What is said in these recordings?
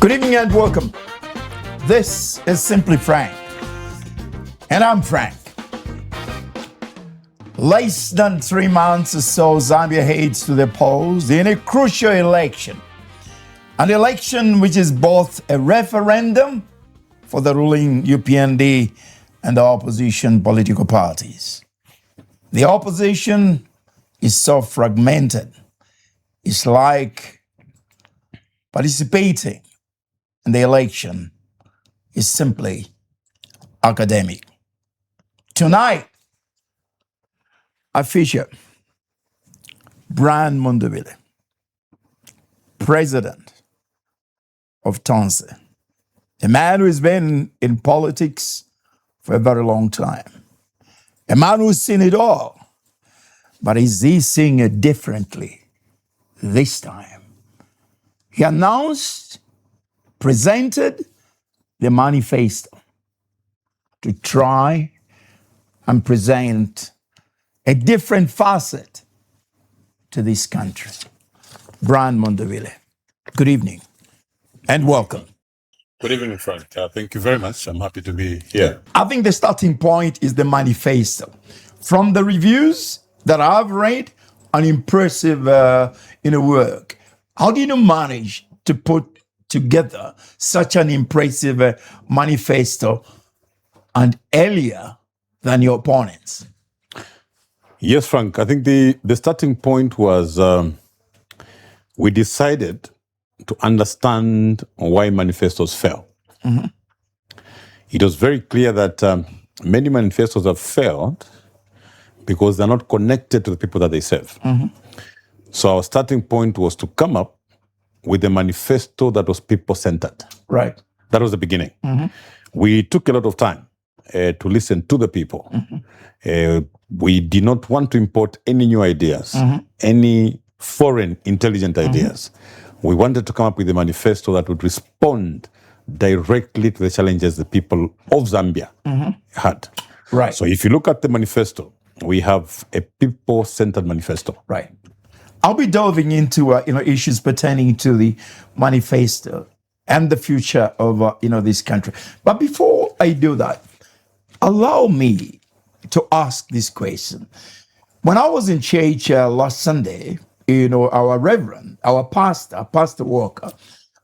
Good evening and welcome. This is Simply Frank, and I'm Frank. Less than 3 months or so, Zambia heads to the polls in a crucial election. An election which is both a referendum for the ruling UPND and the opposition political parties. The opposition is so fragmented. It's like participating in the election is simply academic. Tonight, I feature Brian Mundubile, president of Tonse, a man who has been in politics for a very long time, a man who's seen it all, but is he seeing it differently this time? He announced, presented the manifesto to try and present a different facet to this country. Brian Mundubile, good evening and welcome. Good evening, Frank. Thank you very much. I'm happy to be here. I think the starting point is the manifesto. From the reviews that I've read, an impressive work. How did you manage to put together such an impressive manifesto and earlier than your opponents? Yes, Frank. I think the starting point was we decided to understand why manifestos fail. Mm-hmm. It was very clear that many manifestos have failed because they're not connected to the people that they serve. Mm-hmm. So our starting point was to come up with a manifesto that was people-centered. Right. That was the beginning. Mm-hmm. We took a lot of time to listen to the people. Mm-hmm. We did not want to import any new ideas, mm-hmm. any foreign intelligent ideas. Mm-hmm. We wanted to come up with a manifesto that would respond directly to the challenges the people of Zambia mm-hmm. had. Right. So if you look at the manifesto, we have a people-centered manifesto. Right. I'll be delving into issues pertaining to the manifesto and the future of this country. But before I do that, allow me to ask this question. When I was in church last Sunday, our reverend, our Pastor Walker,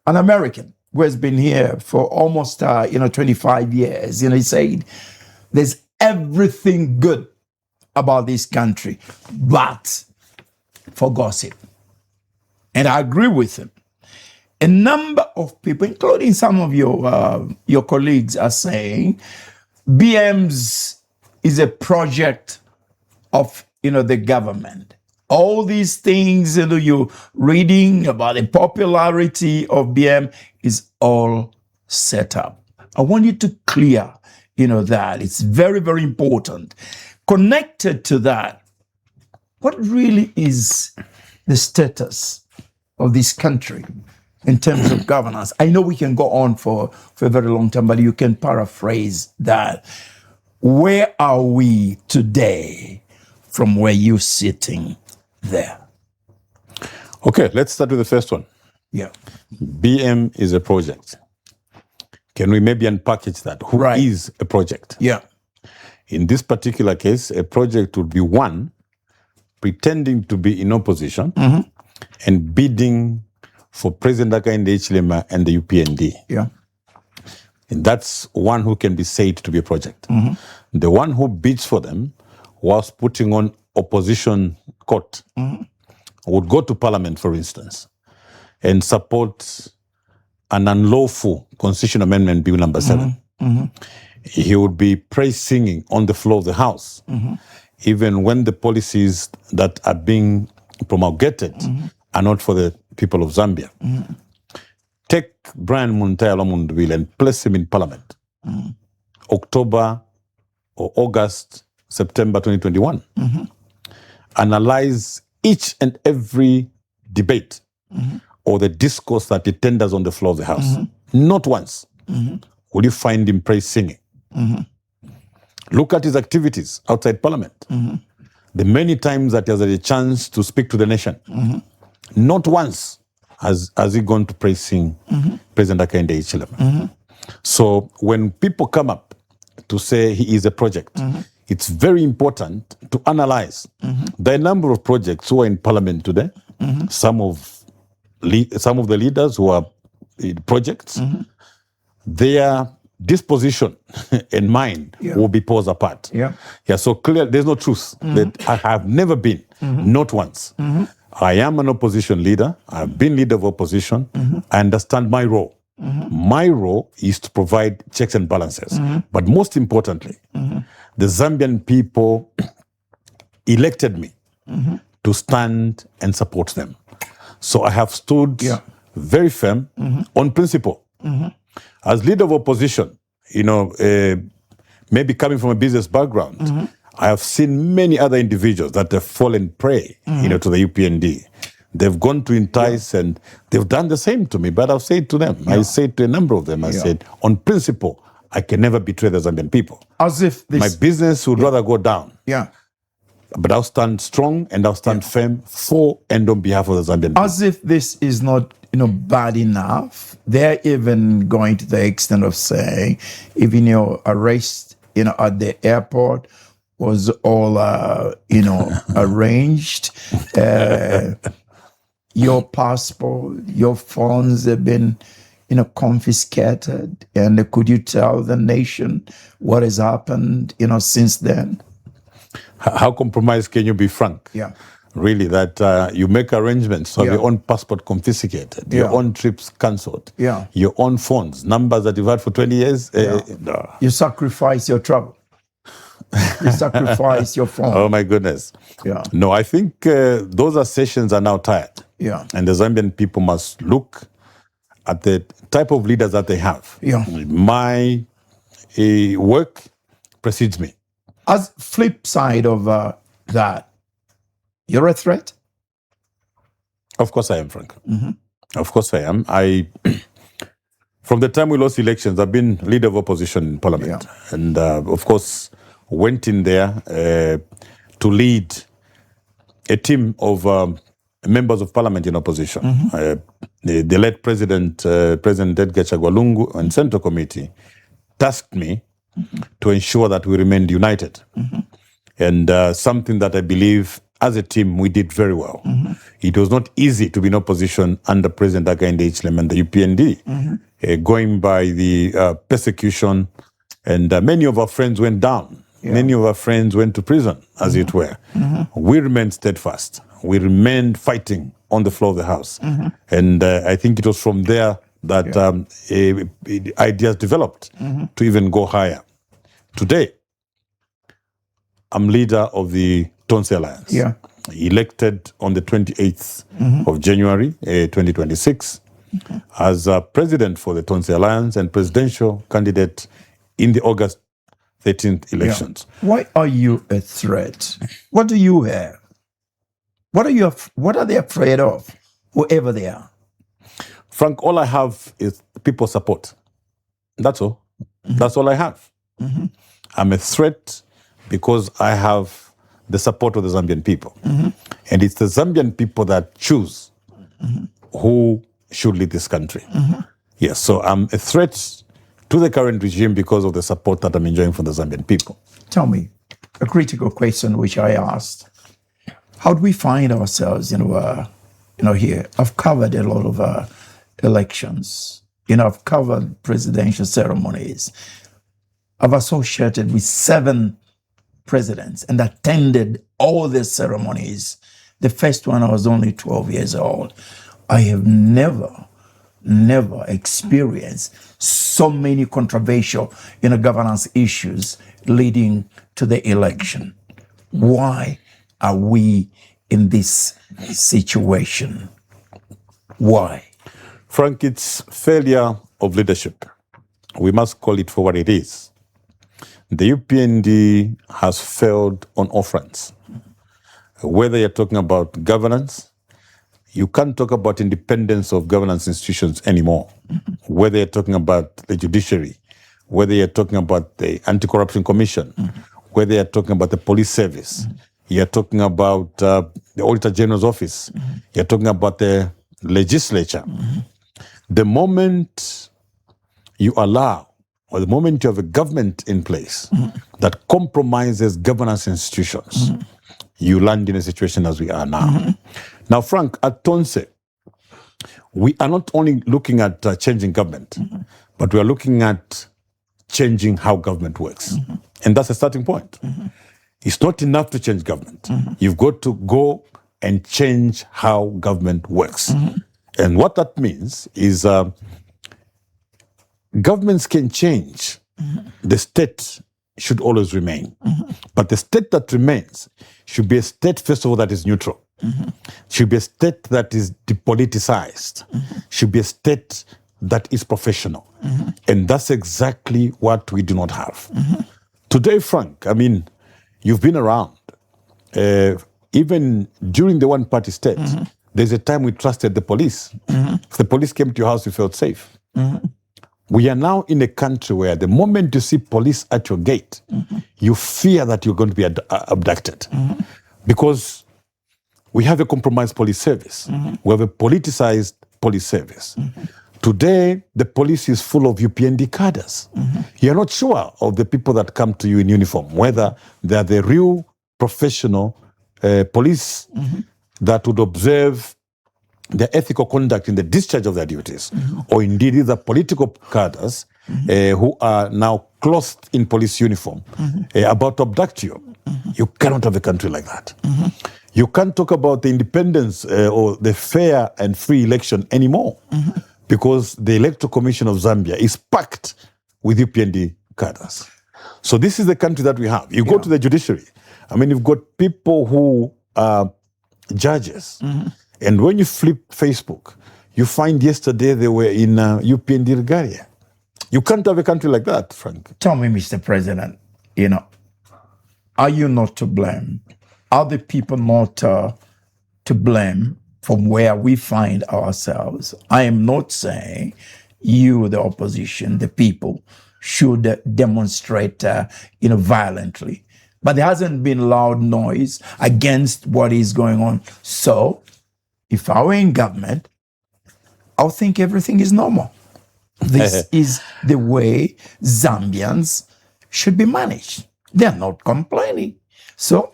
an American who has been here for almost 25 years, he said, "There's everything good about this country, but for gossip." And I agree with him. A number of people, including some of your colleagues, are saying BMs is a project of the government. All these things you're reading about the popularity of BM is all set up. I want you to clear that. It's very, very important. Connected to that, what really is the status of this country in terms of governance? I know we can go on for a very long time, but you can paraphrase that. Where are we today from where you're sitting there? Okay, let's start with the first one. Yeah. BM is a project. Can we maybe unpackage that? Who Right. is a project? Yeah. In this particular case, a project would be one pretending to be in opposition mm-hmm. and bidding for President Hakainde Hichilema and the UPND. Yeah. And that's one who can be said to be a project. Mm-hmm. The one who bids for them whilst putting on opposition court mm-hmm. would go to parliament, for instance, and support an unlawful constitutional amendment bill number 7. Mm-hmm. Mm-hmm. He would be praise singing on the floor of the House, mm-hmm. even when the policies that are being promulgated mm-hmm. are not for the people of Zambia. Mm-hmm. Take Brian Mundubile and place him in parliament. Mm-hmm. October or August, September 2021. Mm-hmm. Analyze each and every debate mm-hmm. or the discourse that he tenders on the floor of the House. Mm-hmm. Not once mm-hmm. will you find him praise singing. Mm-hmm. Look at his activities outside parliament. Mm-hmm. The many times that he has had a chance to speak to the nation. Mm-hmm. Not once has he gone to praising President Hakainde Hichilema. So when people come up to say he is a project, it's very important to analyze the number of projects who are in parliament today, some of the leaders who are in projects, their disposition and mind will be poles apart. So clear, there's no truth that I have never been, not once. I am an opposition leader. I've been leader of opposition. I understand my role. My role is to provide checks and balances. But most importantly, the Zambian people elected me to stand and support them. So I have stood very firm on principle. As leader of opposition, maybe coming from a business background, I have seen many other individuals that have fallen prey, to the UPND. They've gone to entice and they've done the same to me, but I've said to them, I said to a number of them, I said, on principle, I can never betray the Zambian people. As if this... My business would rather go down. But I'll stand strong and I'll stand firm for and on behalf of the Zambian people. As if this is not, bad enough, they're even going to the extent of saying, even your arrest, at the airport was all, arranged. Your passport, your phones have been, confiscated. And could you tell the nation what has happened, since then? How compromised can you be, Frank? Really, that you make arrangements to have your own passport confiscated, your own trips cancelled, your own phones, numbers that you've had for 20 years. No. You sacrifice your travel. You sacrifice your phone. Oh, my goodness. No, I think those assertions are now tired. And the Zambian people must look at the type of leaders that they have. My work precedes me. As flip side of that, you're a threat? Of course I am, Frank. Of course I am. From the time we lost elections, I've been leader of opposition in parliament. And of course, went in there to lead a team of members of parliament in opposition. The late President Edgar Chagwalungu and Central Committee tasked me to ensure that we remained united. And something that I believe as a team we did very well. It was not easy to be in opposition under President Hakainde Hichilema and the UPND, going by the persecution, and many of our friends went down. Many of our friends went to prison, as it were. We remained steadfast. We remained fighting on the floor of the House. And I think it was from there that ideas developed to even go higher. Today, I'm leader of the Tonse Alliance, elected on the 28th of January 2026 as president for the Tonse Alliance and presidential candidate in the August 13th elections. Why are you a threat? What do you have? What are they afraid of, whoever they are? Frank, all I have is people's support. That's all. That's all I have. I'm a threat because I have the support of the Zambian people. And it's the Zambian people that choose who should lead this country. Yes, so I'm a threat to the current regime because of the support that I'm enjoying from the Zambian people. Tell me, a critical question which I asked. How do we find ourselves, here? I've covered a lot of elections. I've covered presidential ceremonies. I've associated with 7 presidents and attended all the ceremonies. The first one, I was only 12 years old. I have never experienced so many controversial, governance issues leading to the election. Why are we in this situation? Why? Frank, it's failure of leadership. We must call it for what it is. The UPND has failed on all fronts. Whether you're talking about governance, you can't talk about independence of governance institutions anymore. Whether you're talking about the judiciary, whether you're talking about the Anti-Corruption Commission, whether you're talking about the police service, you're talking about the Auditor General's office, you're talking about the legislature, the moment you allow, or the moment you have a government in place that compromises governance institutions, you land in a situation as we are now. Now, Frank, at Tonse, we are not only looking at changing government, but we are looking at changing how government works. And that's a starting point. It's not enough to change government. You've got to go and change how government works. And what that means is governments can change. The state should always remain. But the state that remains should be a state, first of all, that is neutral. Should be a state that is depoliticized. Should be a state that is professional. And that's exactly what we do not have. Today, Frank, I mean, you've been around. Even during the one-party state, there's a time we trusted the police. If the police came to your house, you felt safe. We are now in a country where the moment you see police at your gate, you fear that you're going to be abducted. Because we have a compromised police service. We have a politicized police service. Today, the police is full of UPND cadres. You're not sure of the people that come to you in uniform, whether they're the real professional police that would observe their ethical conduct in the discharge of their duties, or indeed these are political cadres who are now clothed in police uniform about to abduct you. You cannot have a country like that. You can't talk about the independence or the fair and free election anymore because the Electoral Commission of Zambia is packed with UPND cadres. So this is the country that we have. You go to the judiciary. I mean, you've got people who are judges. And when you flip Facebook, you find yesterday they were in UPND Regalia. You can't have a country like that, Frank. Tell me, Mr. President, you know, are you not to blame? Are the people not to blame from where we find ourselves? I am not saying you, the opposition, the people, should demonstrate, violently. But there hasn't been loud noise against what is going on. So, if I were in government, I'll think everything is normal. This is the way Zambians should be managed. They're not complaining. So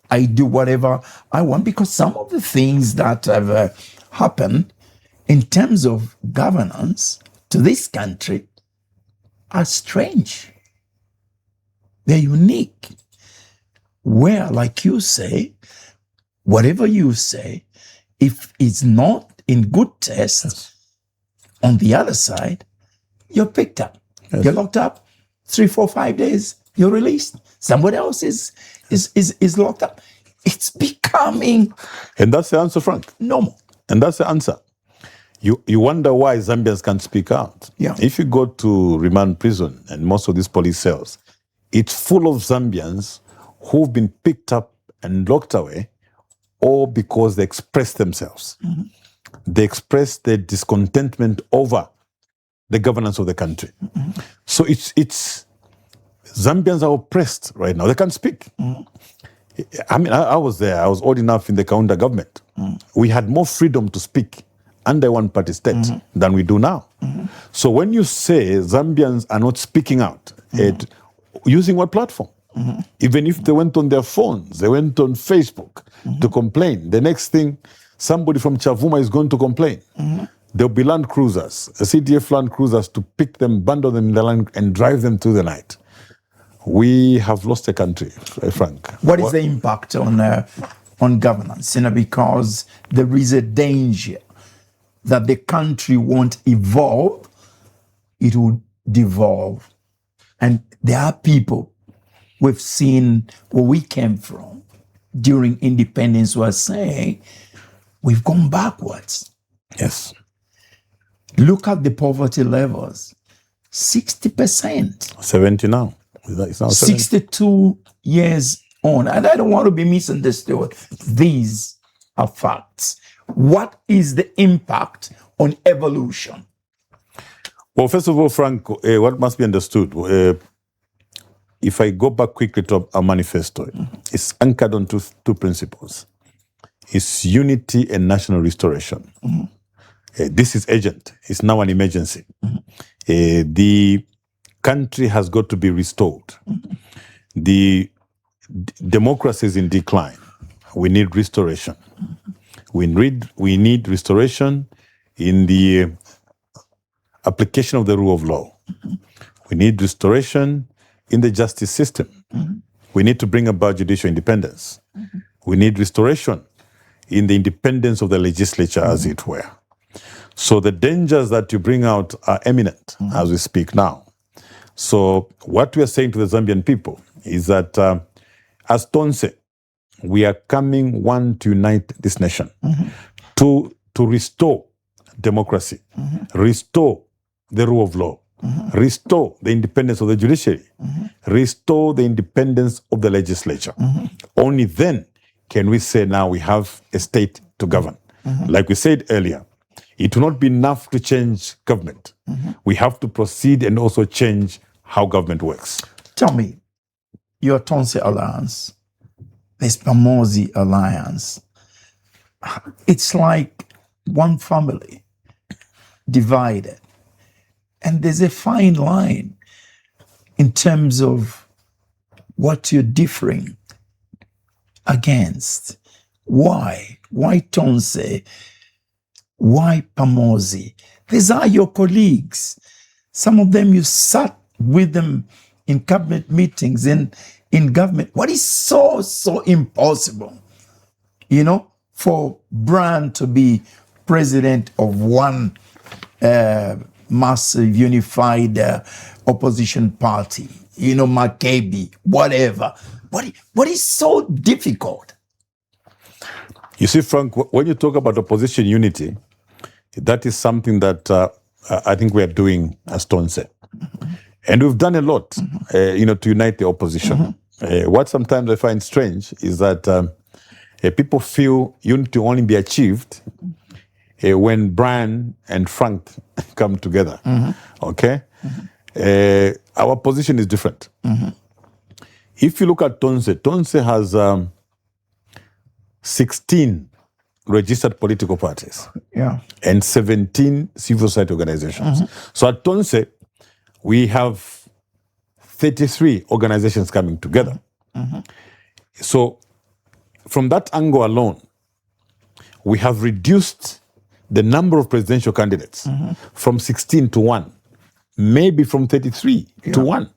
I do whatever I want because some of the things that have happened in terms of governance to this country are strange. They're unique. Where, like you say, whatever you say, if it's not in good taste, on the other side, you're picked up. You're locked up 3, 4, 5 days, you're released. Somebody else is locked up. It's becoming... And that's the answer, Frank. Normal. And that's the answer. You wonder why Zambians can't speak out. Yeah. If you go to remand prison and most of these police cells, it's full of Zambians who've been picked up and locked away, or because they express themselves. They express their discontentment over the governance of the country. So it's Zambians are oppressed right now. They can't speak. I mean, I was there. I was old enough in the Kaunda government. We had more freedom to speak under one-party state than we do now. So when you say Zambians are not speaking out, using what platform? Even if they went on their phones, they went on Facebook to complain. The next thing, somebody from Chavuma is going to complain. There'll be Land Cruisers, CDF Land Cruisers, to pick them, bundle them in the land and drive them through the night. We have lost the country, Frank. What is the impact on governance? Because there is a danger that the country won't evolve, it will devolve. And there are people we've seen where we came from during independence were saying, we've gone backwards. Yes. Look at the poverty levels, 60%. 70 now. It's now 70. 62 years on. And I don't want to be misunderstood. These are facts. What is the impact on evolution? Well, first of all, Frank, what must be understood, if I go back quickly to our manifesto, it's anchored on two principles. It's unity and national restoration. This is urgent. It's now an emergency. The country has got to be restored. The democracy is in decline. We need restoration. We need restoration in the application of the rule of law. We need restoration in the justice system. We need to bring about judicial independence. We need restoration in the independence of the legislature, as it were. So the dangers that you bring out are imminent as we speak now. So what we are saying to the Zambian people is that as Tonse, we are coming one to unite this nation, to restore democracy, restore the rule of law, restore the independence of the judiciary, restore the independence of the legislature. Only then can we say now we have a state to govern. Like we said earlier, it will not be enough to change government. We have to proceed and also change how government works. Tell me, your Tonse Alliance, this Pamosi Alliance, it's like one family divided. And there's a fine line in terms of what you're differing against. Why? Why Tonse? Why Pamosi? These are your colleagues. Some of them you sat with them in cabinet meetings and in government. What is so impossible, for Brand to be president of one massive unified opposition party, Maccabi, whatever. What is so difficult? You see, Frank, when you talk about opposition unity, that is something that I think we are doing as Tonse. And we've done a lot, to unite the opposition. What sometimes I find strange is that people feel unity will only be achieved when Brian and Frank come together. Okay? Our position is different. If you look at Tonse has 16 registered political parties and 17 civil society organizations. So at Tonse, we have 33 organizations coming together. So from that angle alone, we have reduced the number of presidential candidates from 16 to 1, maybe from 33 to 1.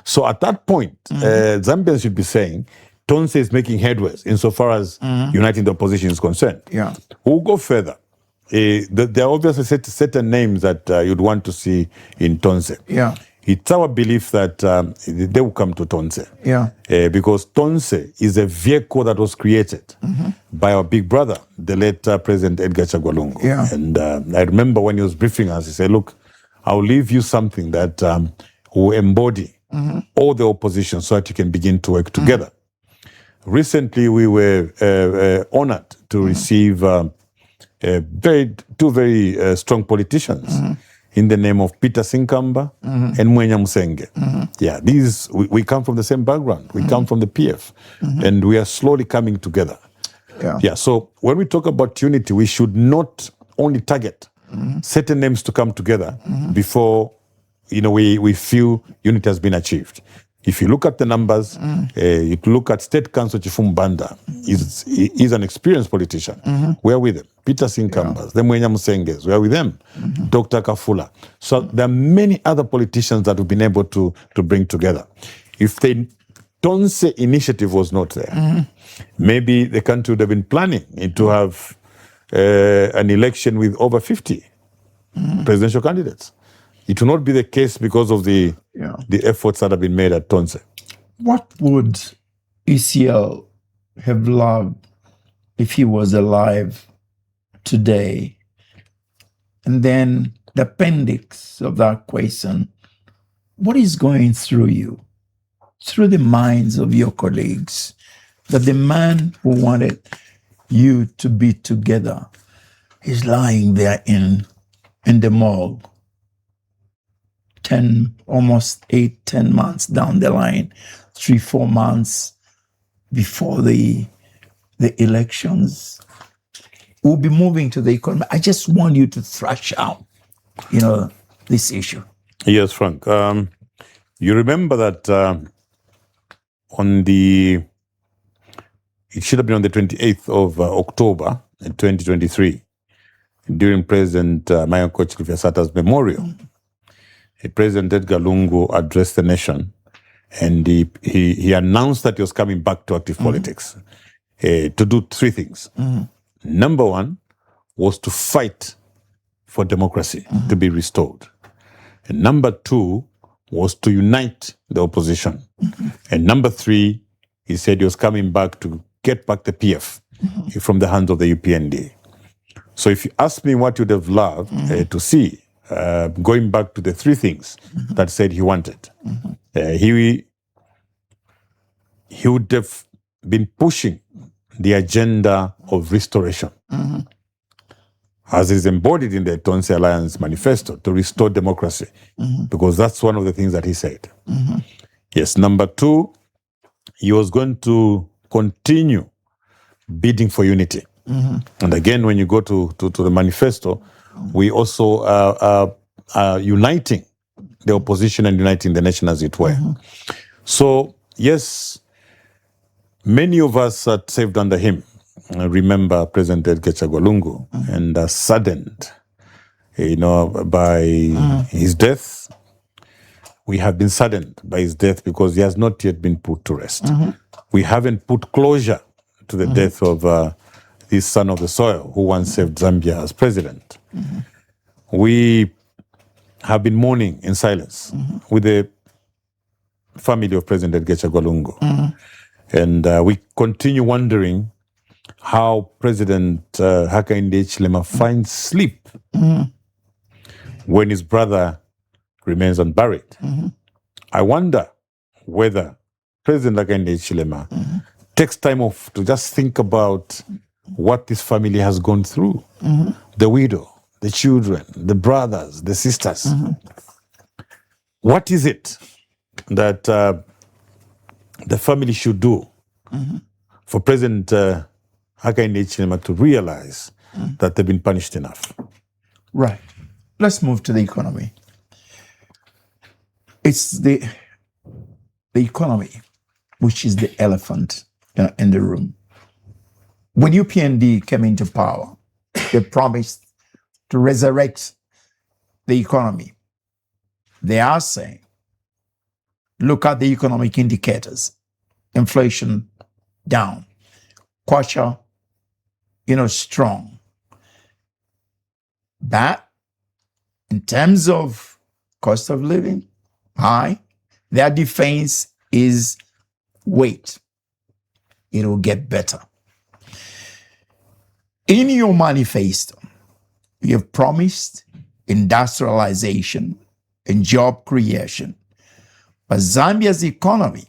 So at that point, Zambians should be saying, Tonse is making headways insofar as uniting the opposition is concerned. We'll go further. There are obviously certain names that you'd want to see in Tonse. It's our belief that they will come to Tonse. Because Tonse is a vehicle that was created by our big brother, the late President Edgar Chagwa Lungu. And I remember when he was briefing us, he said, look, I'll leave you something that will embody all the opposition so that you can begin to work together. Recently, we were honored to receive two very strong politicians in the name of Peter Sinkamba and Mwenya Musenge. We come from the same background. We come from the PF, and we are slowly coming together. So when we talk about unity, we should not only target certain names to come together before we feel unity has been achieved. If you look at the numbers, you look at State Council Chifumu Banda, he's an experienced politician. We are with him. Peter Sinkambas, the Mwenya Musenges, we are with them. Dr. Kafula. So there are many other politicians that we've been able to bring together. If the Tonse initiative was not there, maybe the country would have been planning to have an election with over 50 presidential candidates. It will not be the case because of the efforts that have been made at Tonse. What would ECL have loved if he was alive today? And then the appendix of that question, what is going through you, through the minds of your colleagues, that the man who wanted you to be together is lying there in the morgue? 10 months down the line, 3-4 months before the elections. we'll be moving to the economy. I just want you to thrash out, this issue. Yes, Frank. You remember that it should have been on the 28th of October in 2023, during President Michael Chilufya-Sata's memorial, President Edgar Lungu addressed the nation, and he announced that he was coming back to active politics to do three things. Number one was to fight for democracy to be restored. And number two was to unite the opposition. And number three, he said he was coming back to get back the PF from the hands of the UPND. So if you ask me what you'd have loved to see, going back to the three things that said he wanted, he would have been pushing the agenda of restoration, as is embodied in the Tonse Alliance manifesto, to restore democracy, because that's one of the things that he said. Yes, number two, he was going to continue bidding for unity. And again, when you go to the manifesto, we also are uniting the opposition and uniting the nation, as it were. So, yes, many of us that served under him remember President Edgar Lungu and are saddened, by his death. We have been saddened by his death because he has not yet been put to rest. We haven't put closure to the death of this son of the soil who once served Zambia as president. We have been mourning in silence with the family of President Edgar Lungu. And we continue wondering how President Hakainde Hichilema finds sleep when his brother remains unburied. I wonder whether President Hakainde Hichilema takes time off to just think about what this family has gone through. The widow, the children, the brothers, the sisters. What is it that the family should do for President Hakainde Hichilema to realize that they've been punished enough? Right. Let's move to the economy. It's the economy which is the elephant in the room. When UPND came into power, they promised to resurrect the economy. They are saying, look at the economic indicators. Inflation down. Kwacha, strong. But in terms of cost of living, high. Their defense is wait. It will get better. In your manifesto, you have promised industrialization and job creation, but Zambia's economy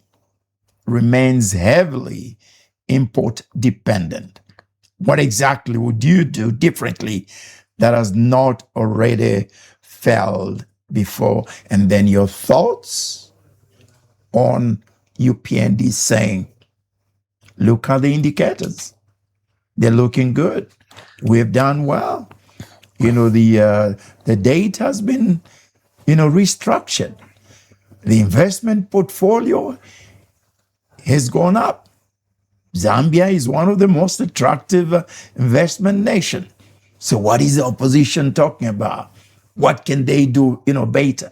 remains heavily import dependent. What exactly would you do differently that has not already failed before? And then your thoughts on UPND saying, look at the indicators. They're looking good. We've done well. The date has been, restructured. The investment portfolio has gone up. Zambia is one of the most attractive investment nations. So what is the opposition talking about? What can they do, better?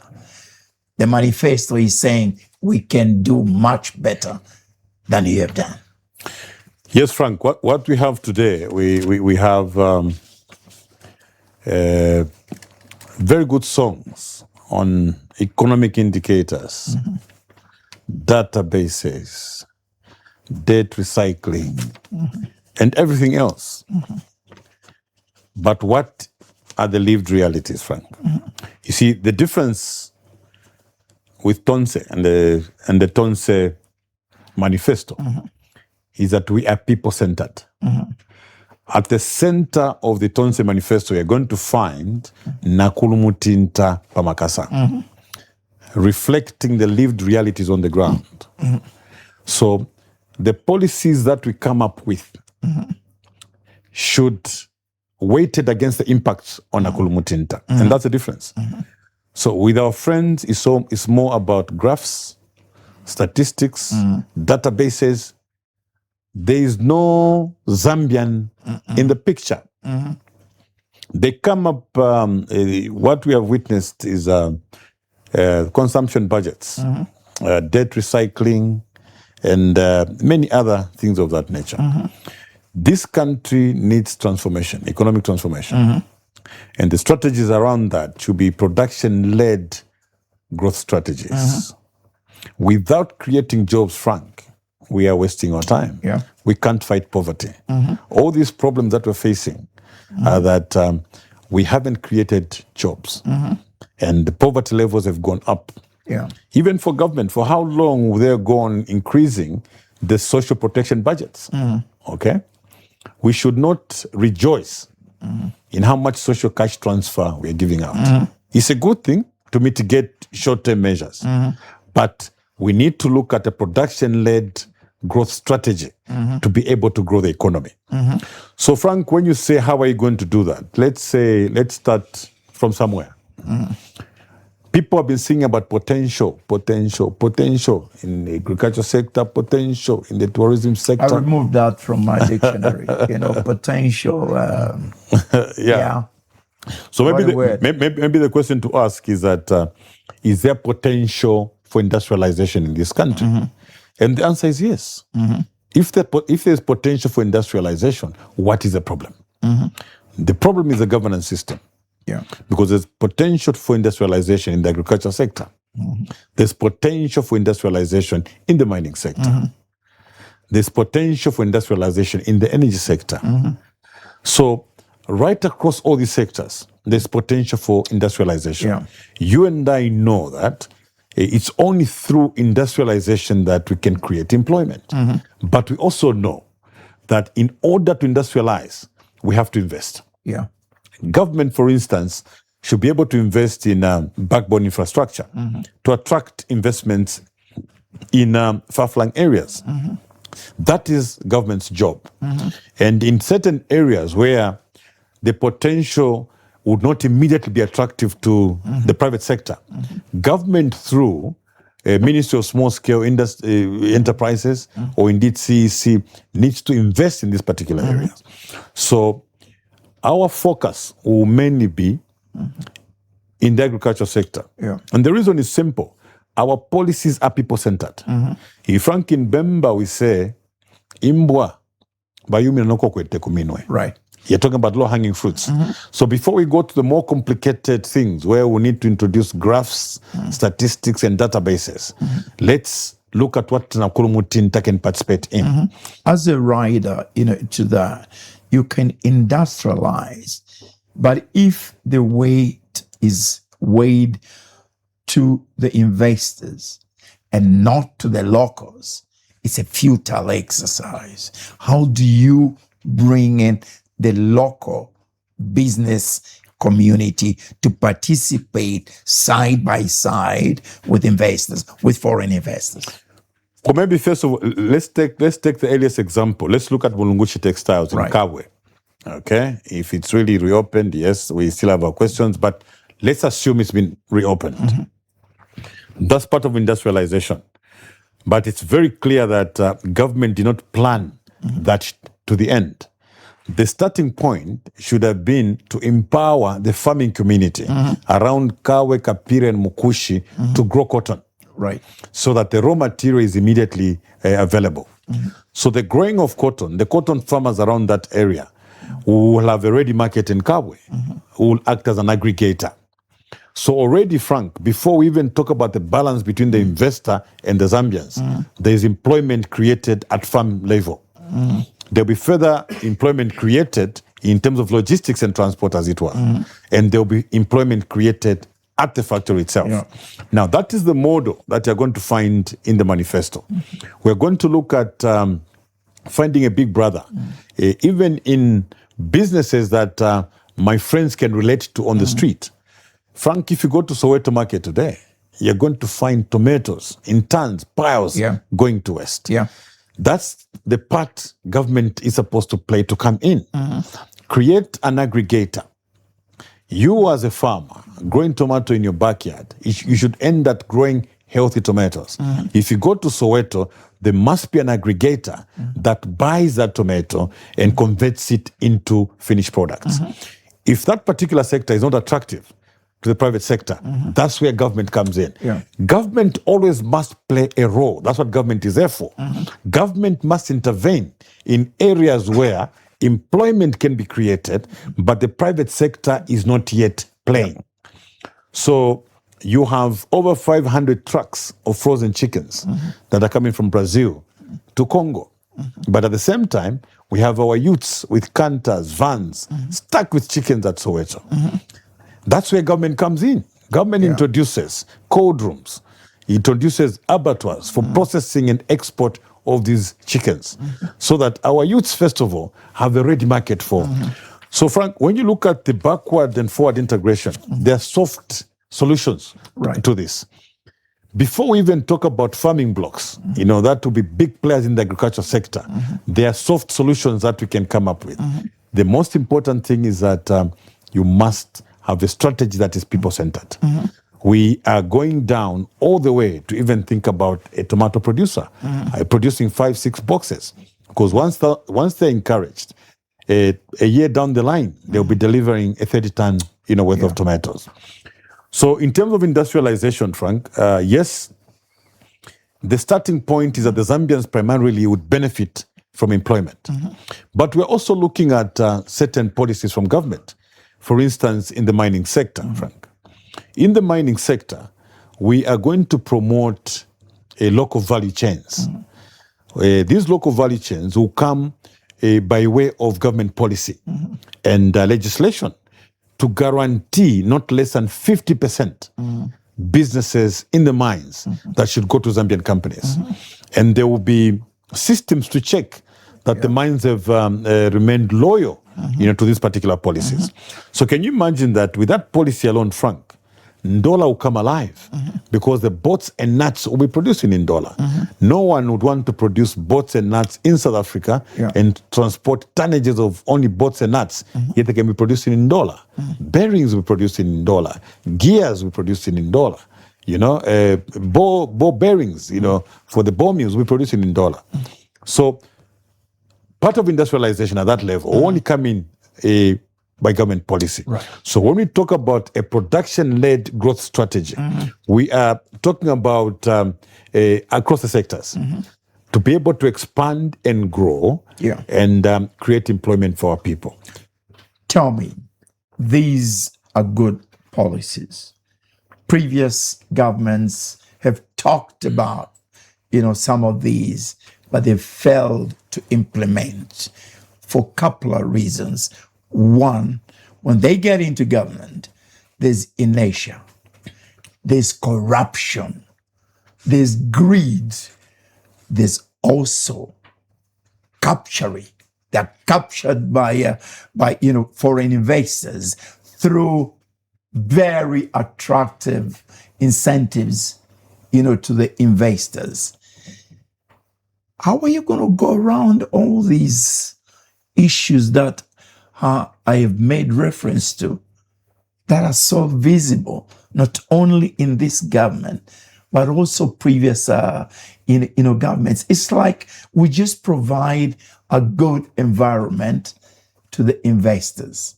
The manifesto is saying we can do much better than you have done. Yes, Frank, what we have today, we have very good songs on economic indicators, databases, debt recycling, and everything else. But what are the lived realities, Frank? You see, the difference with Tonse and the Tonse manifesto is that we are people-centered. At the center of the Tonse manifesto, you're going to find Nakulumutinta Pamakasa, reflecting the lived realities on the ground. So the policies that we come up with should weighted against the impacts on Akulumutinta. And that's the difference. So with our friends, it's more about graphs, statistics, databases. There is no Zambian in the picture. They come up, what we have witnessed is consumption budgets, debt recycling, and many other things of that nature. This country needs transformation, economic transformation. And the strategies around that should be production-led growth strategies. Without creating jobs, Frank, we are wasting our time. Yeah. We can't fight poverty. All these problems that we're facing are that we haven't created jobs. And the poverty levels have gone up. Yeah. Even for government, for how long will they go on increasing the social protection budgets? Okay? We should not rejoice in how much social cash transfer we're giving out. It's a good thing to mitigate short-term measures. But we need to look at a production-led growth strategy to be able to grow the economy. So, Frank, when you say, how are you going to do that? Let's start from somewhere. People have been singing about potential in the agriculture sector, potential in the tourism sector. I removed that from my dictionary. Potential. Yeah. So maybe the question to ask is that, is there potential for industrialization in this country? And the answer is yes. If there's potential for industrialization, what is the problem? The problem is the governance system. Yeah. Because there's potential for industrialization in the agriculture sector. There's potential for industrialization in the mining sector. There's potential for industrialization in the energy sector. So right across all these sectors, there's potential for industrialization. Yeah. You and I know that it's only through industrialization that we can create employment. But we also know that in order to industrialize, we have to invest. Yeah. Government, for instance, should be able to invest in backbone infrastructure to attract investments in far-flung areas. That is government's job. And in certain areas where the potential would not immediately be attractive to the private sector, government through Ministry of Small-Scale Enterprises or indeed CEC needs to invest in these particular areas. So our focus will mainly be in the agriculture sector. Yeah. And the reason is simple. Our policies are people-centered. In Frank in Bemba, we say, Imbwa, bayumi nanoko kwete kuminwe. Right. You're talking about low-hanging fruits. So before we go to the more complicated things where we need to introduce graphs, statistics, and databases, let's look at what Nakuru-Mutinta can participate in. As a rider, to that, you can industrialize, but if the weight is weighed to the investors and not to the locals, it's a futile exercise. How do you bring in the local business community to participate side by side with investors, with foreign investors? Or maybe first of all, let's take the earliest example. Let's look at Mulungushi Textiles in Kabwe. Okay, if it's really reopened, yes, we still have our questions, but let's assume it's been reopened. That's part of industrialization. But it's very clear that government did not plan that to the end. The starting point should have been to empower the farming community around Kawe, Kapire, and Mukushi to grow cotton. Right. So that the raw material is immediately available. So the growing of cotton, the cotton farmers around that area will have a ready market in Kabwe, who will act as an aggregator. So already, Frank, before we even talk about the balance between the investor and the Zambians, there is employment created at farm level. There'll be further employment created in terms of logistics and transport, as it were. And there'll be employment created at the factory itself. Yeah. Now, that is the model that you're going to find in the manifesto. We're going to look at finding a big brother, even in businesses that my friends can relate to on the street. Frank, if you go to Soweto Market today, you're going to find tomatoes in tons, piles, going to West. Yeah. That's the part government is supposed to play to come in. create an aggregator. You as a farmer, growing tomato in your backyard, you should end at growing healthy tomatoes. If you go to Soweto, there must be an aggregator that buys that tomato and converts it into finished products. If that particular sector is not attractive to the private sector, that's where government comes in. Yeah. Government always must play a role. That's what government is there for. Government must intervene in areas where employment can be created, but the private sector is not yet playing. So you have over 500 trucks of frozen chickens that are coming from Brazil to Congo. But at the same time, we have our youths with canters, vans, stuck with chickens at Soweto. That's where government comes in. Government introduces cold rooms, introduces abattoirs for processing and export of these chickens, so that our youths, first of all, have a ready market for. So, Frank, when you look at the backward and forward integration, there are soft solutions to this. Before we even talk about farming blocks, that will be big players in the agriculture sector. There are soft solutions that we can come up with. The most important thing is that you must have a strategy that is people-centered. We are going down all the way to even think about a tomato producer producing 5-6 boxes, because once they're encouraged, a year down the line, they'll be delivering a 30-ton worth of tomatoes. So in terms of industrialization, Frank, yes, the starting point is that the Zambians primarily would benefit from employment. But we're also looking at certain policies from government. For instance, in the mining sector, Frank. In the mining sector, we are going to promote local value chains. These local value chains will come by way of government policy and legislation to guarantee not less than 50% businesses in the mines that should go to Zambian companies. And there will be systems to check that the mines have remained loyal to these particular policies. So can you imagine that with that policy alone, Frank, Ndola will come alive because the boats and nuts will be produced in Ndola. No one would want to produce boats and nuts in South Africa and transport tonnages of only boats and nuts, yet they can be produced in Ndola. Bearings will be produced in Ndola. Gears will be produced in Ndola. Ball bearings, for the ball mills will be produced in Ndola. So part of industrialization at that level will only come in by government policy. So when we talk about a production-led growth strategy, we are talking about across the sectors to be able to expand and grow and create employment for our people. Tell me, these are good policies. Previous governments have talked about, some of these, but they've failed to implement for a couple of reasons. One, when they get into government, there's inertia, there's corruption, there's greed, there's also capturing. They're captured by foreign investors through very attractive incentives, to the investors. How are you going to go around all these issues that I have made reference to, that are so visible, not only in this government, but also previous governments? It's like we just provide a good environment to the investors.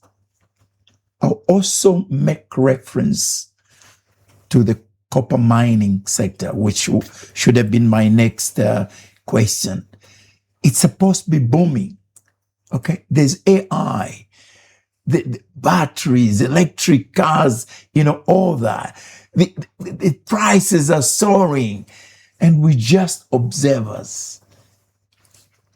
I'll also make reference to the copper mining sector, which should have been my next question. It's supposed to be booming. Okay, there's AI, the batteries, electric cars, all that. The prices are soaring, and we just observers.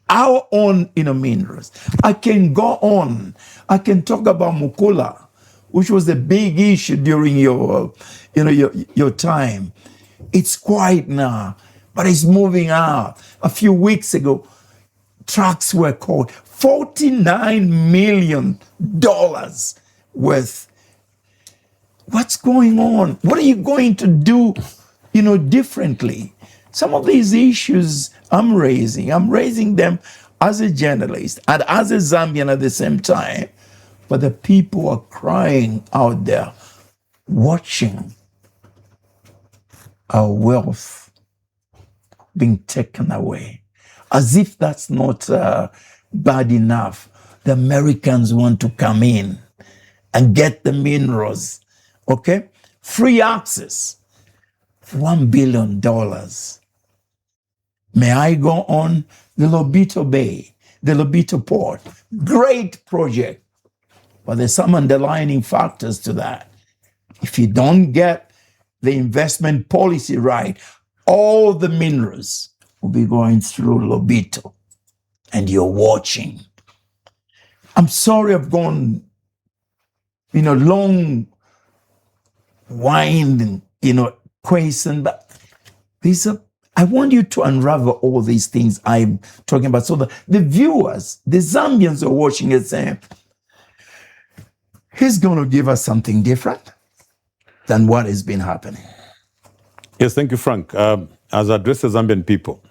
Our own minerals. I can go on. I can talk about Mukula, which was a big issue during your time. It's quiet now, but it's moving out. A few weeks ago, trucks were caught. $49 million worth. What's going on? What are you going to do, differently? Some of these issues I'm raising them as a journalist and as a Zambian at the same time. but the people are crying out there, watching our wealth being taken away. As if that's not bad enough, the Americans want to come in and get the minerals, okay? Free access, $1 billion. May I go on? The Lobito Bay, the Lobito Port, great project. But there's some underlying factors to that. If you don't get the investment policy right, all the minerals will be going through Lobito, and you're watching. I'm sorry I've gone, long wind and, question, but I want you to unravel all these things I'm talking about so that the viewers, the Zambians are watching it saying, he's going to give us something different than what has been happening. Yes, thank you, Frank. As I address the Zambian people,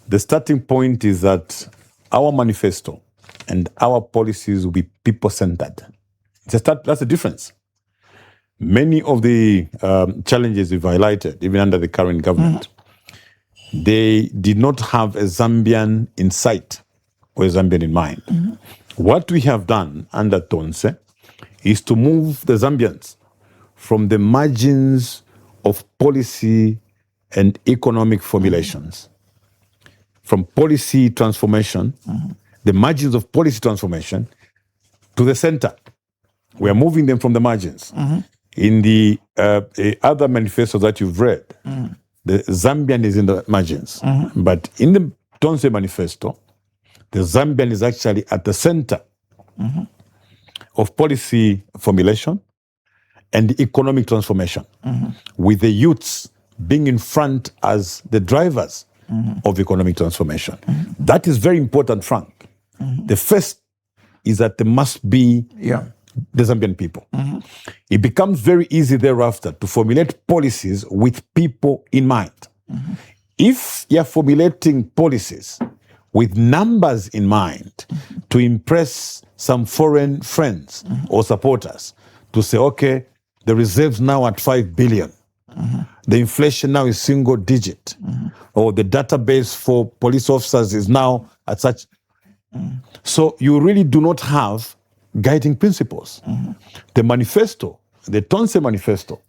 the starting point is that our manifesto and our policies will be people-centered. That's the difference. Many of the challenges we've highlighted, even under the current government, they did not have a Zambian in sight or a Zambian in mind. What we have done under Tonse is to move the Zambians from the margins of policy and economic formulations, from policy transformation, the margins of policy transformation, to the center. We are moving them from the margins. In the other manifestos that you've read, the Zambian is in the margins. But in the Tonse manifesto, the Zambian is actually at the center of policy formulation and economic transformation, with the youths being in front as the drivers of economic transformation. That is very important, Frank. The first is that there must be the Zambian people. It becomes very easy thereafter to formulate policies with people in mind. If you're formulating policies with numbers in mind to impress some foreign friends or supporters, to say, okay, the reserves now at 5 billion, the inflation now is single digit, or the database for police officers is now at such. So you really do not have guiding principles. The manifesto, the Tonse manifesto,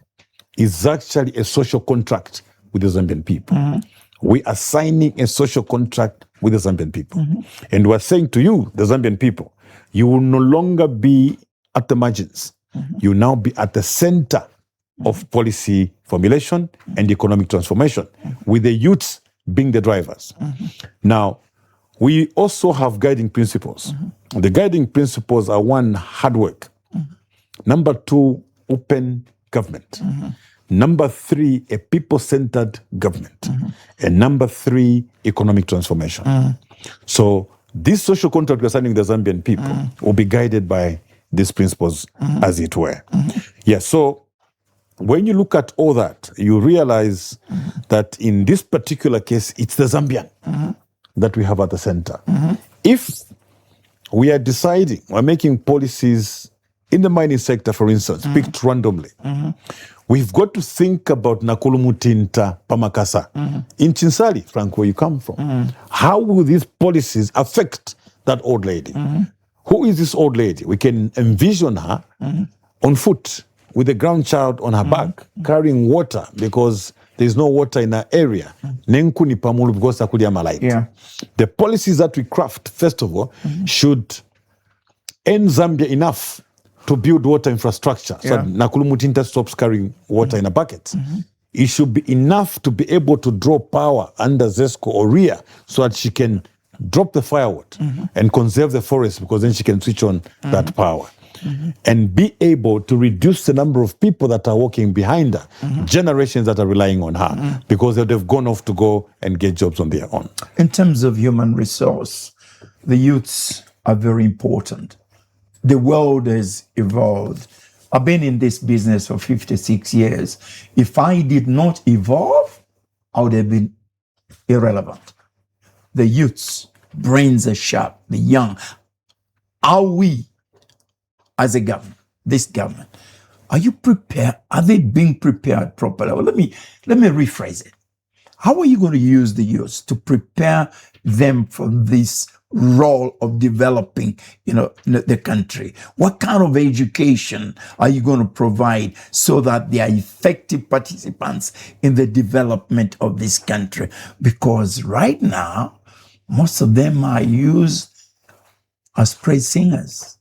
is actually a social contract with the Zambian people. We are signing a social contract with the Zambian people. And we're saying to you, the Zambian people, you will no longer be at the margins. You will now be at the center of policy formulation and economic transformation, with the youths being the drivers. Now, we also have guiding principles. The guiding principles are: one, hard work. Number two, open government. Number three, a people-centered government. And number three, economic transformation. So this social contract we're signing with the Zambian people will be guided by these principles, as it were. So when you look at all that, you realize that in this particular case, it's the Zambian that we have at the center. If we are deciding, we're making policies in the mining sector, for instance, picked randomly, we've got to think about Nakulumutinta Pamakasa in Chinsali, Frank, where you come from. How will these policies affect that old lady? Who is this old lady? We can envision her on foot with a grandchild on her back, carrying water because there's no water in her area. Nenkuni pamulu because akulia malaita. The policies that we craft, first of all, should end Zambia enough to build water infrastructure. So Nakulumutinta stops carrying water in a bucket. It should be enough to be able to draw power under ZESCO or RIA so that she can drop the firewood and conserve the forest, because then she can switch on that power. And be able to reduce the number of people that are working behind her, generations that are relying on her, because they've gone off to go and get jobs on their own. In terms of human resource, the youths are very important. The world has evolved. I've been in this business for 56 years. If I did not evolve, I would have been irrelevant. The youths, brains are sharp, the young. Are we as a government, this government, are you prepared? Are they being prepared properly? Well, let me rephrase it. How are you going to use the youth to prepare them for this role of developing, the country? What kind of education are you going to provide so that they are effective participants in the development of this country? Because right now, most of them are used as praise singers.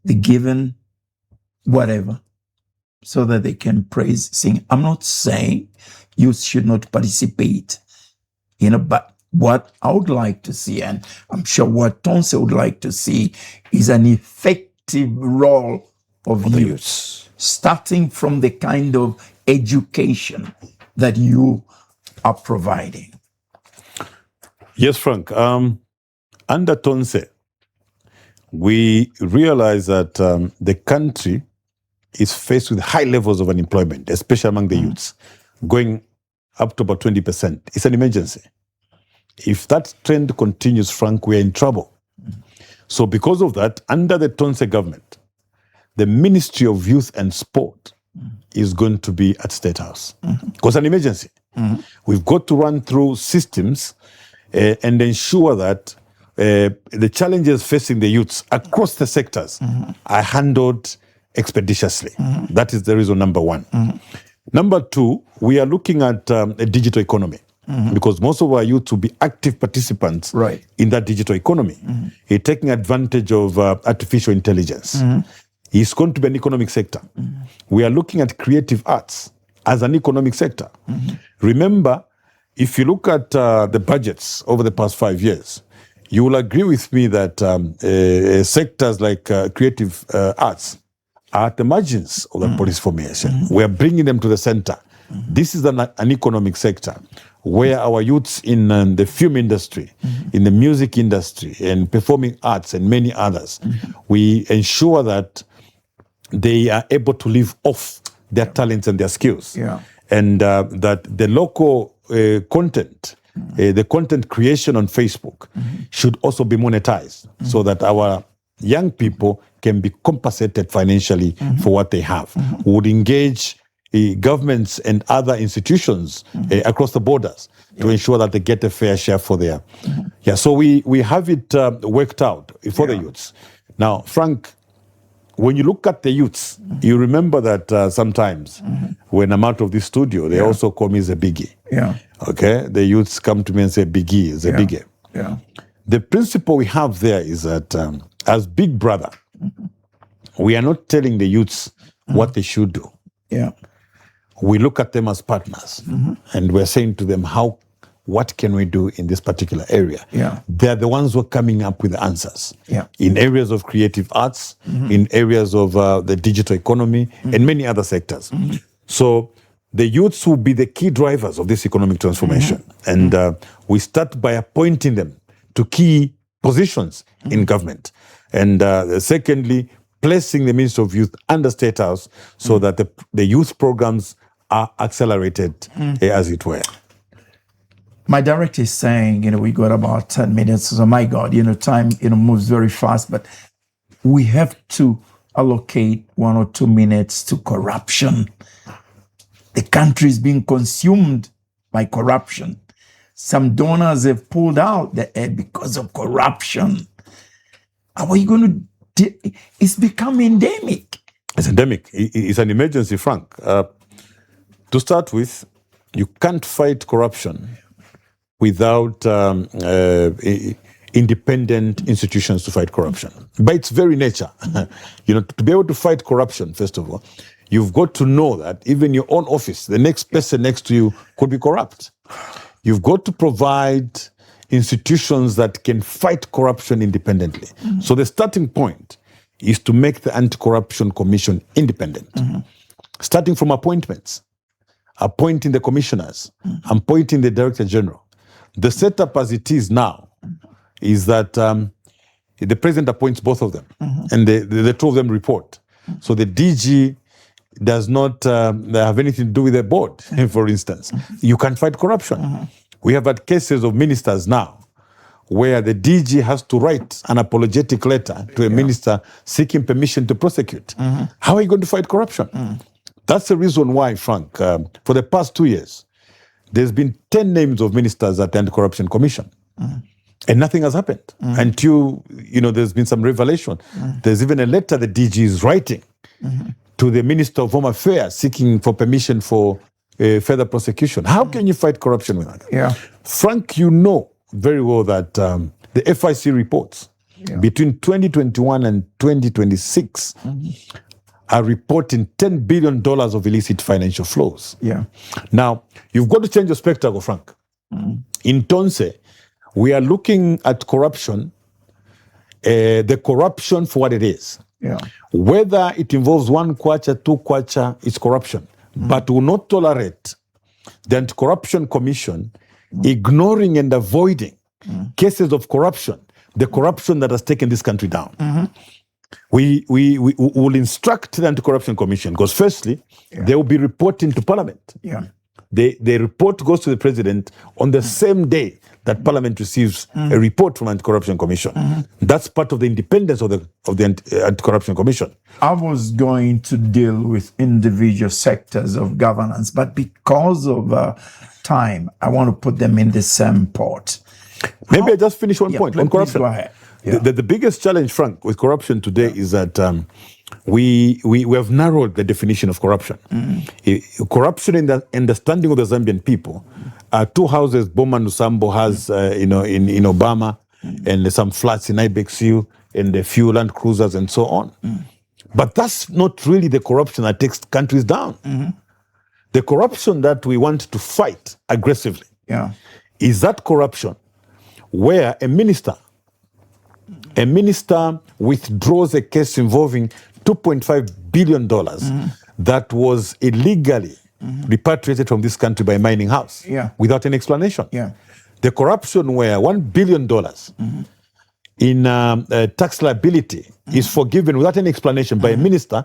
They're given whatever so that they can praise, sing. I'm not saying youth should not participate, but what I would like to see, and I'm sure what Tonse would like to see, is an effective role of youth, starting from the kind of education that you are providing. Yes, Frank. Under Tonse, we realize that the country is faced with high levels of unemployment, especially among the youths, going up to about 20%. It's an emergency. If that trend continues, Frank, we're in trouble. So because of that, under the Tonse government, the Ministry of Youth and Sport is going to be at State House. Because an emergency. We've got to run through systems and ensure that the challenges facing the youths across the sectors are handled expeditiously. That is the reason number one. Number two, we are looking at a digital economy because most of our youth will be active participants in that digital economy. Taking advantage of artificial intelligence. It's going to be an economic sector. We are looking at creative arts as an economic sector. Remember, if you look at the budgets over the past 5 years, you will agree with me that sectors like creative arts are at the margins of the policy formation. We are bringing them to the center. This is an economic sector where our youths in the film industry, in the music industry, and performing arts, and many others, we ensure that they are able to live off their talents and their skills. And that the local content, the content creation on Facebook should also be monetized so that our young people can be compensated financially for what they have. We would engage governments and other institutions across the borders to ensure that they get a fair share for their... So we have it worked out for the youths. Now, Frank, when you look at the youths, you remember that sometimes when I'm out of this studio, they also call me the biggie. Okay? The youths come to me and say, biggie is a biggie. The principle we have there is that as big brother, we are not telling the youths what they should do. We look at them as partners and we're saying to them, what can we do in this particular area? They're the ones who are coming up with the answers in areas of creative arts, in areas of the digital economy, and many other sectors. So the youths will be the key drivers of this economic transformation. And we start by appointing them to key positions in government. And secondly, placing the Ministry of Youth under State House so that the youth programs are accelerated, as it were. My director is saying, we got about 10 minutes. So my God, time, moves very fast, but we have to allocate 1 or 2 minutes to corruption. The country is being consumed by corruption. Some donors have pulled out the aid because of corruption. How are you going to it's become endemic. It's endemic. It's an emergency, Frank. To start with, you can't fight corruption without independent institutions to fight corruption. By its very nature, to be able to fight corruption, first of all, you've got to know that even your own office, the next person next to you could be corrupt. You've got to provide institutions that can fight corruption independently. So the starting point is to make the Anti-Corruption Commission independent, starting from appointments, appointing the commissioners, appointing the Director General. The setup as it is now is that the President appoints both of them, and the two of them report. So the DG does not have anything to do with the board, for instance. You can fight corruption. We have had cases of ministers now where the DG has to write an apologetic letter to a minister seeking permission to prosecute. How are you going to fight corruption? That's the reason why, Frank, for the past 2 years, there's been 10 names of ministers at the Anti-Corruption Commission. And nothing has happened until, there's been some revelation. There's even a letter the DG is writing to the Minister of Home Affairs seeking for permission for further prosecution. How can you fight corruption with that? Yeah. Frank, you know very well that the FIC reports between 2021 and 2026 are reporting $10 billion of illicit financial flows. Yeah. Now, you've got to change your spectacle, Frank. In Tonse, we are looking at corruption, the corruption for what it is. Yeah. Whether it involves 1 kwacha, 2 kwacha, it's corruption. But will not tolerate the Anti-Corruption Commission ignoring and avoiding cases of corruption, the corruption that has taken this country down. We will instruct the Anti-Corruption Commission because firstly, they will be reporting to Parliament. Yeah. The report goes to the President on the same day that Parliament receives a report from Anti-Corruption Commission. That's part of the independence of the Anti-Corruption Commission. I was going to deal with individual sectors of governance, but because of time, I want to put them in the same pot. Maybe I just finish one point on corruption. Please go ahead. Yeah. The biggest challenge, Frank, with corruption today is that we have narrowed the definition of corruption. Corruption in the understanding of the Zambian people. 2 houses Boma Nusambo has, in Obama, and some flats in Ibexu, and a few Land Cruisers and so on. But that's not really the corruption that takes countries down. The corruption that we want to fight aggressively is that corruption where a minister withdraws a case involving $2.5 billion that was illegally repatriated from this country by a mining house without any explanation. The corruption where $1 billion in tax liability is forgiven without any explanation by a minister,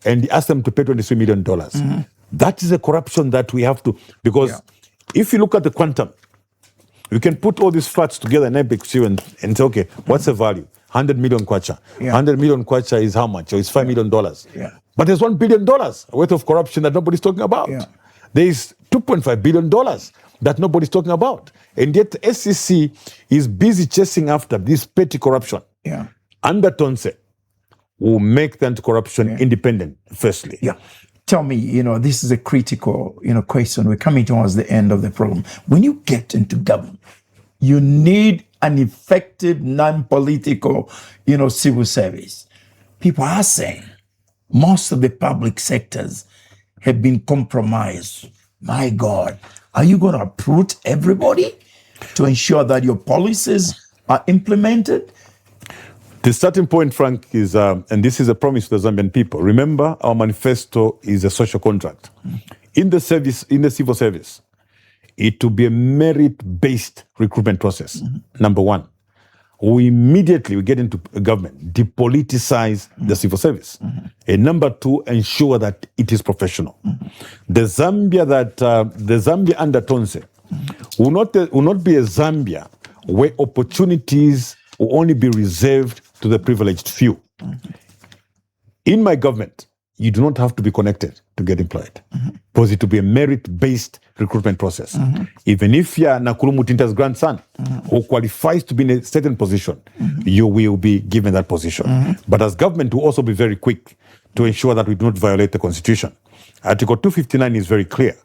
and he asks them to pay $23 million. That is a corruption that we have to, because if you look at the quantum, you can put all these flats together in Ibexu and say, okay, what's the value? 100 million kwacha. 100 million kwacha is how much? Or it's $5 million. But there's $1 billion worth of corruption that nobody's talking about. There is $2.5 billion that nobody's talking about. And yet the SEC is busy chasing after this petty corruption. Under Tonse will make the anti-corruption independent, firstly. Tell me, this is a critical, question. We're coming towards the end of the program. When you get into government, you need an effective, non-political, civil service. People are saying most of the public sectors have been compromised. My God, are you going to uproot everybody to ensure that your policies are implemented? The starting point, Frank, is, and this is a promise to the Zambian people. Remember, our manifesto is a social contract. In the civil service, it will be a merit-based recruitment process. Number one, we get into government, depoliticize the civil service. And number two, ensure that it is professional. The Zambia under Tonse will not be a Zambia where opportunities will only be reserved to the privileged few. In my government, you do not have to be connected to get employed, because it will be a merit-based recruitment process. Even if you are Nakulu Mutinta's grandson who qualifies to be in a certain position, you will be given that position. But as government, we'll also be very quick to ensure that we do not violate the Constitution. Article 259 is very clear.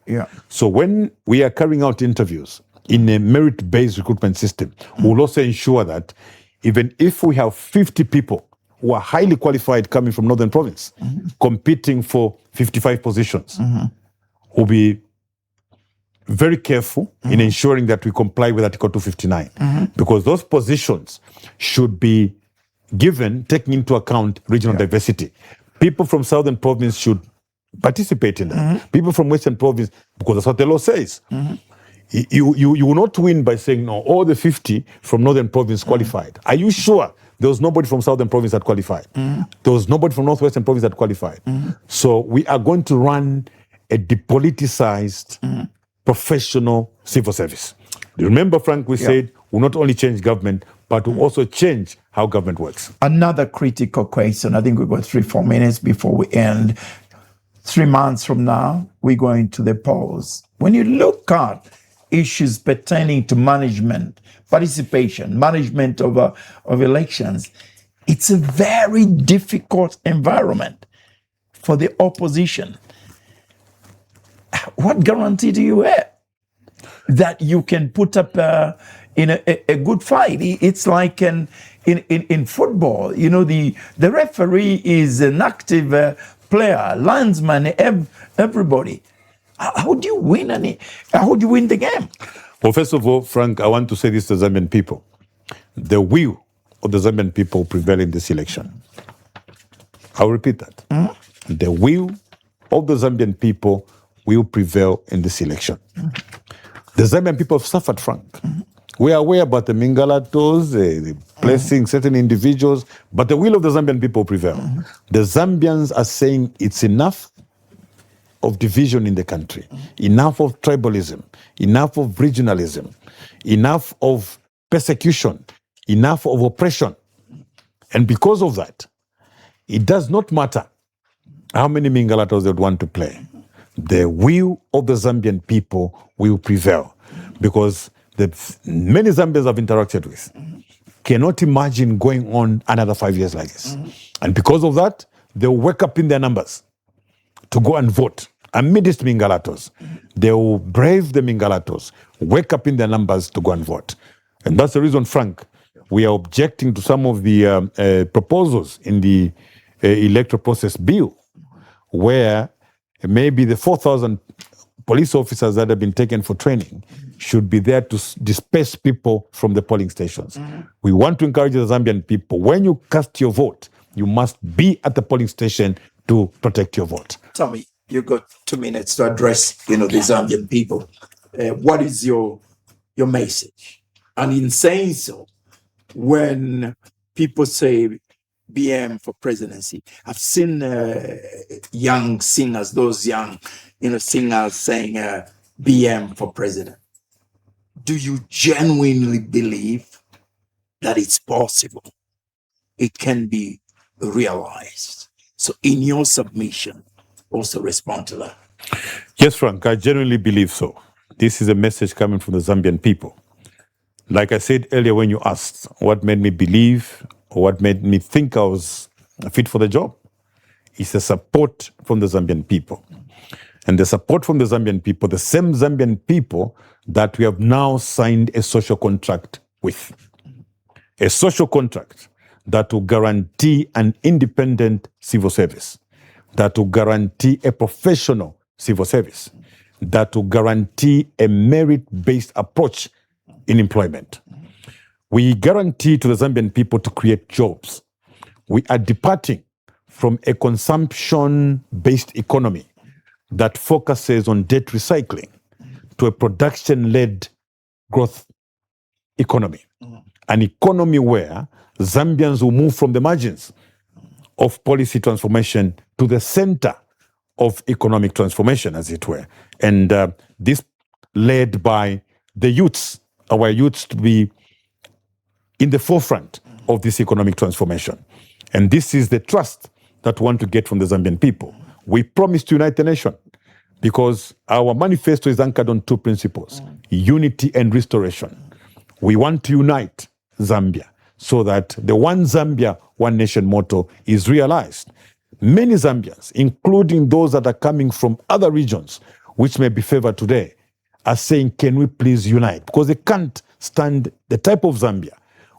So when we are carrying out interviews in a merit-based recruitment system, we'll also ensure that even if we have 50 people who are highly qualified coming from Northern Province, competing for 55 positions, we'll be very careful in ensuring that we comply with Article 259, because those positions should be given, taking into account regional diversity. People from Southern Province should participate in that. People from Western Province, because that's what the law says. You will not win by saying, no, all the 50 from Northern Province qualified. Are you sure there was nobody from Southern Province that qualified? There was nobody from Northwestern Province that qualified. So we are going to run a depoliticized, professional civil service. Remember, Frank, we said will not only change government, but will also change how government works. Another critical question. I think we've got 3-4 minutes before we end. 3 months from now, we're going to the polls. When you look at issues pertaining to management, participation, management of elections, it's a very difficult environment for the opposition. What guarantee do you have that you can put up in a good fight? It's like in football, you know, the referee is an active player, linesman, everybody. How do you win how do you win the game? Well, first of all, Frank, I want to say this to the Zambian people. The will of the Zambian people prevail in this election. I'll repeat that. Mm-hmm. The will of the Zambian people will prevail in this election. Mm-hmm. The Zambian people have suffered, Frank. Mm-hmm. We are aware about the Mingalatos, the placing certain individuals, but the will of the Zambian people prevail. Mm-hmm. The Zambians are saying it's enough of division in the country, enough of tribalism, enough of regionalism, enough of persecution, enough of oppression. And because of that, it does not matter how many Mingalatos they want to play. The will of the Zambian people will prevail, because many Zambians I've interacted with cannot imagine going on another 5 years like this. And because of that, they'll wake up in their numbers to go and vote amidst Mingalatos. They will brave the Mingalatos, wake up in their numbers to go and vote. And that's the reason, Frank, we are objecting to some of the proposals in the electoral process bill, where maybe the 4,000 police officers that have been taken for training should be there to disperse people from the polling stations. We want to encourage the Zambian people, when you cast your vote, you must be at the polling station to protect your vote. Tommy, you've got 2 minutes to address, the Zambian people. What is your message? And in saying so, when people say BM for presidency, I've seen young singers, those young, singers saying BM for president. Do you genuinely believe that it's possible? It can be realized. So in your submission, also respond to that. Yes, Frank, I genuinely believe so. This is a message coming from the Zambian people. Like I said earlier when you asked what made me believe or what made me think I was fit for the job, is the support from the Zambian people. And the support from the Zambian people, the same Zambian people that we have now signed a social contract with. A social contract that will guarantee an independent civil service, that will guarantee a professional civil service, that will guarantee a merit-based approach in employment. We guarantee to the Zambian people to create jobs. We are departing from a consumption-based economy that focuses on debt recycling to a production-led growth economy. An economy where Zambians will move from the margins of policy transformation to the center of economic transformation, as it were. And this led by the youths, our youths to be in the forefront of this economic transformation. And this is the trust that we want to get from the Zambian people. We promise to unite the nation because our manifesto is anchored on 2 principles, unity and restoration. We want to unite Zambia so that the one Zambia, one nation motto is realized. Many Zambians, including those that are coming from other regions, which may be favored today, are saying, can we please unite? Because they can't stand the type of Zambia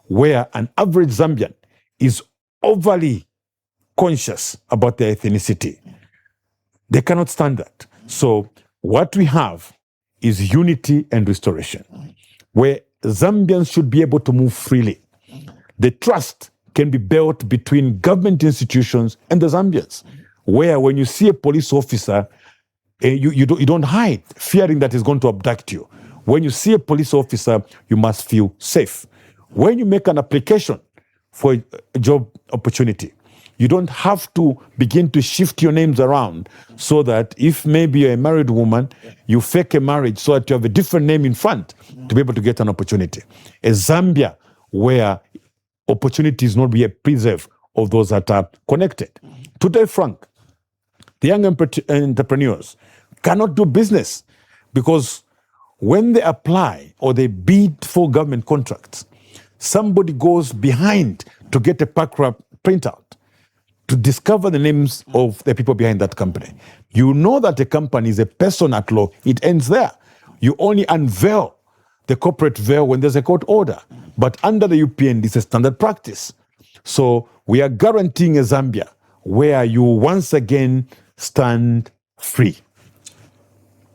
where an average Zambian is overly conscious about their ethnicity. They cannot stand that. So what we have is unity and restoration, where Zambians should be able to move freely. The trust can be built between government institutions and the Zambians, where when you see a police officer, you don't hide, fearing that he's going to abduct you. When you see a police officer, you must feel safe. When you make an application for a job opportunity, You don't have to begin to shift your names around so that if maybe you're a married woman, you fake a marriage so that you have a different name in front to be able to get an opportunity. A Zambia where opportunities not be a preserve of those that are connected. Today, Frank, the young entrepreneurs cannot do business because when they apply or they bid for government contracts, somebody goes behind to get a backup printout to discover the names of the people behind that company. You know that a company is a person at law. It ends there. You only unveil the corporate veil when there's a court order. But under the UPN, this is standard practice. So we are guaranteeing a Zambia where you once again stand free.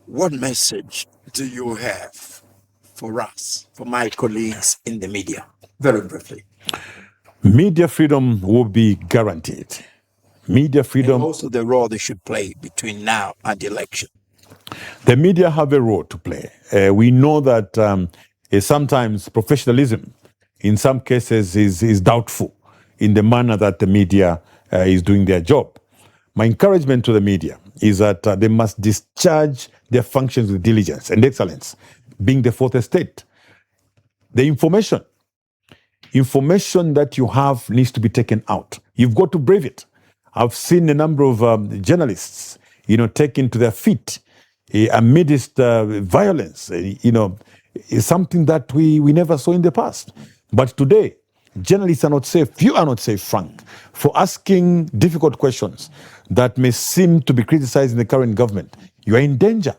What message do you have for us, for my colleagues in the media? Very briefly. Media freedom will be guaranteed. Media freedom. And also the role they should play between now and the election. The media have a role to play. We know that sometimes professionalism, in some cases, is doubtful in the manner that the media is doing their job. My encouragement to the media is that they must discharge their functions with diligence and excellence, being the fourth estate. The information that you have needs to be taken out. You've got to brave it. I've seen a number of journalists, taken to their feet amidst violence. Is something that we never saw in the past. But today, journalists are not safe. You are not safe, Frank, for asking difficult questions that may seem to be criticized in the current government. You are in danger.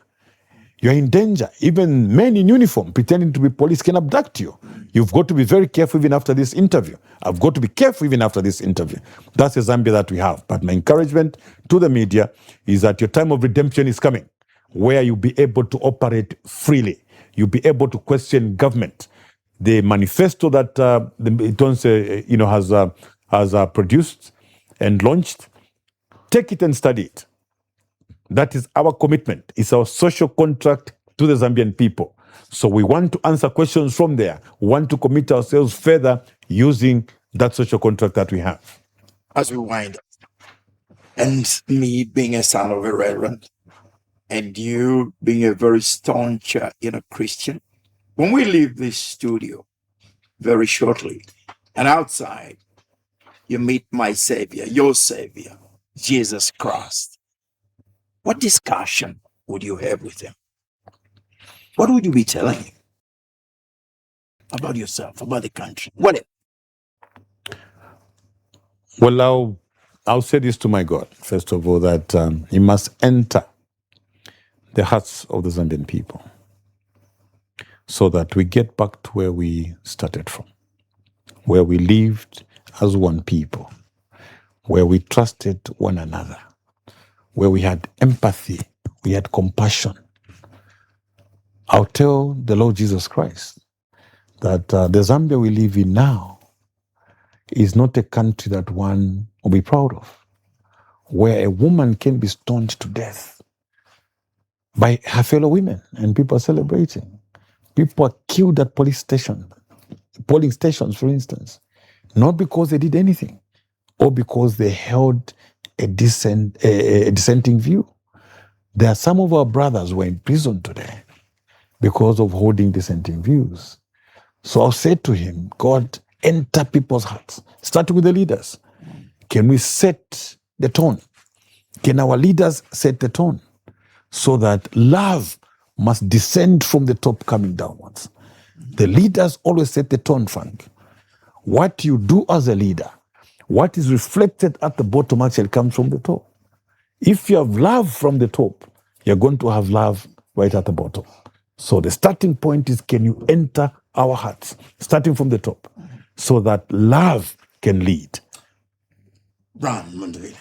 You're in danger. Even men in uniform pretending to be police can abduct you. You've got to be very careful even after this interview. I've got to be careful even after this interview. That's the Zambia that we have. But my encouragement to the media is that your time of redemption is coming, where you'll be able to operate freely. You'll be able to question government. The manifesto that the has produced and launched, take it and study it. That is our commitment. It's our social contract to the Zambian people. So we want to answer questions from there. We want to commit ourselves further using that social contract that we have. As we wind up, and me being a son of a reverend, and you being a very staunch, Christian, when we leave this studio very shortly, and outside, you meet my Savior, your Savior, Jesus Christ. What discussion would you have with him? What would you be telling him about yourself, about the country? What? Well, I'll say this to my God, first of all, that he must enter the hearts of the Zambian people so that we get back to where we started from, where we lived as one people, where we trusted one another, where we had empathy, we had compassion. I'll tell the Lord Jesus Christ that the Zambia we live in now is not a country that one will be proud of, where a woman can be stoned to death by her fellow women and people are celebrating. People are killed at polling stations, for instance, not because they did anything or because they held a dissenting view. There are some of our brothers who are in prison today because of holding dissenting views. So I'll say to him, God, enter people's hearts, starting with the leaders. Can we set the tone? Can our leaders set the tone so that love must descend from the top coming downwards? The leaders always set the tone, Frank. What you do as a leader, what is reflected at the bottom actually comes from the top. If you have love from the top, you're going to have love right at the bottom. So the starting point is, can you enter our hearts, starting from the top, so that love can lead? Brian Mundubile.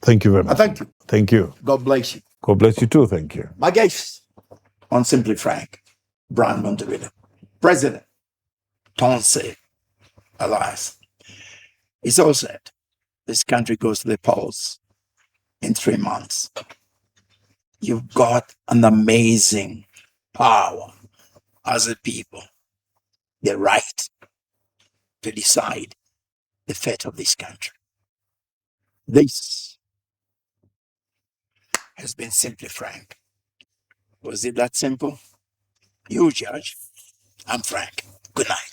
Thank you very much. Thank you. Thank you. God bless you. God bless you too. Thank you. My guest on Simply Frank, Brian Mundubile, President, Tonse Alliance. It's all said. This country goes to the polls in 3 months. You've got an amazing power as a people, the right to decide the fate of this country. This has been Simply Frank. Was it that simple? You judge. I'm Frank. Good night.